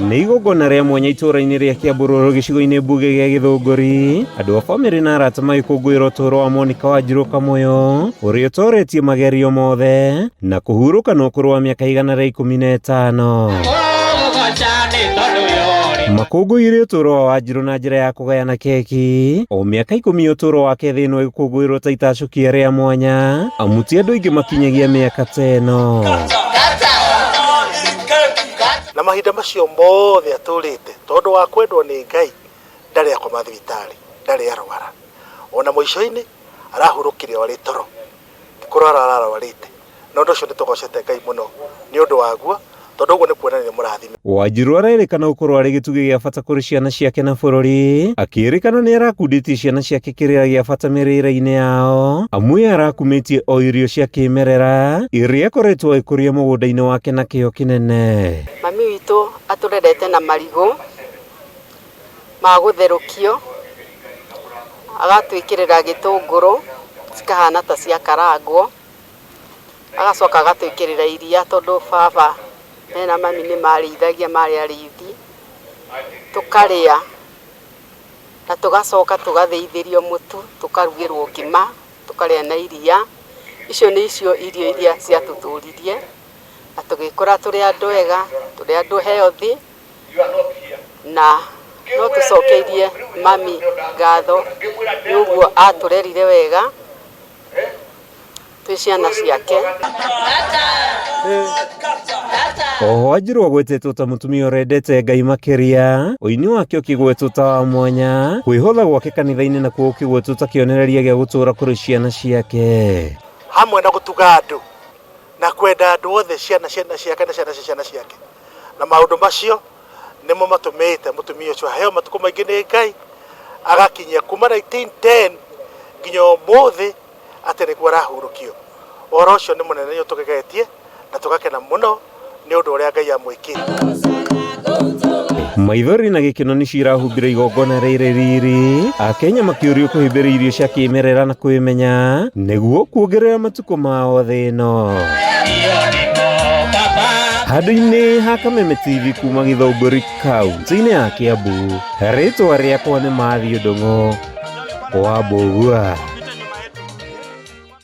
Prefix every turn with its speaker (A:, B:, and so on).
A: nĩ igongona rĩa mwanya itũũra-inĩ rĩa Kĩambororo gĩcigo-inĩ mbunge gĩa Gĩthũngũri. Andũ a bamĩrĩ na arata magĩkũngũĩra ũtũũro wa Monica Wanjiru Kamoyo ũrĩa ũtoretie magerio mothe na kũhurũka na ũkũrũ wa mĩaka 115. Makũngũĩire ũtũũro wa Wanjiru na njĩra ya kũgayana keki o mĩaka 10 ya ũtũũro wake thĩ ĩno ĩgĩkũngũĩrwo ta itacokia rĩa mwanya, amu ti andũ aingĩ makinyagia mĩaka ta ĩno.
B: Na mahinda macio mothe atũrĩte tondũ wa kwendwo nĩ Ngai ndarĩ akoma thibitarĩ, ndarĩ arwara, ona mũico-inĩ arahurũkire arĩ toro, kũrwara ararwarĩte. Na ũndũ ũcio nĩtũgocete Ngai mũno nĩ ũndũ waguo, tondũ ũguo nĩ kuonania nĩ mũrathime.
A: Wanjiru arerĩkana gũkorwo arĩ gĩtugĩ gĩa bata kũrĩ ciana ciake na bũrũri, akĩrĩkana nĩ arakundĩtie ciana ciake kĩrĩa gĩa bata mĩrĩĩre-inĩ yao, amu arakumĩtie o irio cia kĩmerera iria akoretwo agĩkũria mũgũnda-inĩ wake na kĩyo kĩnene.
C: Mami witũ atũrerete na marigũ ma gũtherũkio, agatwĩkĩrĩra gĩtũngũrũ cikahana ta cia karangwo, agacoka agatwĩkĩrĩra iria tondũ baba na mami nĩ marĩithagia, marĩ arĩithi, tũkarĩa na tũgacoka tũgathĩithĩrio mũtu, tũkarugĩrwo ngima, tũkarĩa na iria. Icio nĩ irio iria ciatũtũririe na tũgĩkũra tũrĩ andũ ega, tũrĩ andũ healthy, na no tũcokeirie mami ngatho nĩ ũguo atũrerire wega twĩ ciana ciake.
A: Oho Wanjiru agwetetwo ta mũtumia ũrendete Ngai makĩria, ũini wake ũkĩgwetwo ta wa mwanya, kwĩhotha gwake kanitha-inĩ nakuo ũkĩgwetwo ta kĩonereria gĩa gũtũũra kũrĩ ciana ciake,
B: hamwe na gũtuga andũ na kwenda andũ othe, ciana ciake na ciana ciake. Na maũndũ macio nĩmo matũmĩte mũtumia ũcio aheo matukũ maingĩ nĩ Ngai, agakinyia kuma 1910 nginya ũmũthĩ atĩ nĩguo arahurũkio. Ũhoro ũcio nĩ mũnene nĩ ũtũgegetie na tũgakena mũno nĩ ũndũ ũrĩa Ngai amwĩkĩte.
A: Maithori na gĩkeno nĩ cirahumbĩra igongona rĩrĩ riri, Akenya makĩũrio kũhĩmbĩria irio cia kĩmerera na kwĩmenya nĩguo kuongerera matukũ mao thĩ ĩno. Handũ-inĩ ha Kameme TV kuma Gĩthũngũri kaunti-inĩ ya Kiambu, rĩtwa rĩakwa nĩ Mathiũ Ndung'u wa Mbũgua.